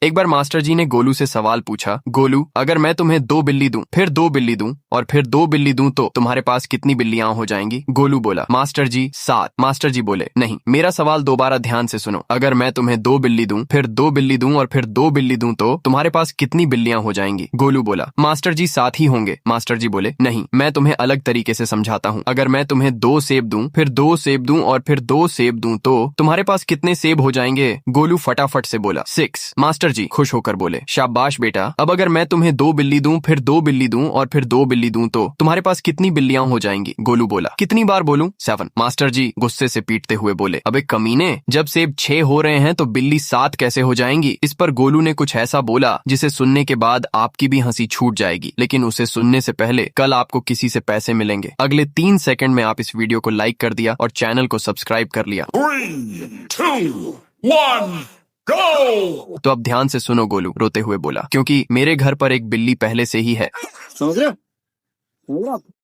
एक बार मास्टर जी ने गोलू से सवाल पूछा, गोलू अगर मैं तुम्हें 2 बिल्ली दूं, फिर 2 बिल्ली दूं और फिर 2 बिल्ली दूं तो तुम्हारे पास कितनी बिल्लियां हो जाएंगी? गोलू बोला, मास्टर जी 7। मास्टर जी बोले, नहीं, मेरा सवाल दोबारा ध्यान से सुनो। अगर मैं तुम्हें 2 बिल्ली दूं, फिर 2 बिल्ली दूं और फिर 2 बिल्ली दूं तो तुम्हारे पास कितनी बिल्लियां हो जाएंगी? गोलू बोला, मास्टर जी 7 ही होंगे। मास्टर जी बोले, नहीं, मैं तुम्हें अलग तरीके से समझाता हूँ। अगर मैं तुम्हें 2 सेब दूं, फिर 2 सेब दूं और फिर 2 सेब दूं तो तुम्हारे पास कितने सेब हो जाएंगे? गोलू फटाफट से बोला, 6। मास्टर जी खुश होकर बोले, शाबाश बेटा। अब अगर मैं तुम्हें 2 बिल्ली दूं, फिर 2 बिल्ली दूं और फिर 2 बिल्ली दूं तो तुम्हारे पास कितनी बिल्लियां हो जाएंगी? गोलू बोला, कितनी बार बोलूं? 7। मास्टर जी गुस्से से पीटते हुए बोले, अबे कमीने, जब सेब 6 हो रहे हैं तो बिल्ली 7 कैसे हो जाएंगी? इस पर गोलू ने कुछ ऐसा बोला जिसे सुनने के बाद आपकी भी हंसी छूट जाएगी, लेकिन उसे सुनने से पहले कल आपको किसी से पैसे मिलेंगे। अगले 3 सेकंड में आप इस वीडियो को लाइक कर दिया और चैनल को सब्सक्राइब कर लिया। 3, 2, 1, go! तो अब ध्यान से सुनो, गोलू रोते हुए बोला, क्योंकि मेरे घर पर एक बिल्ली पहले से ही है। समझ रहे हो?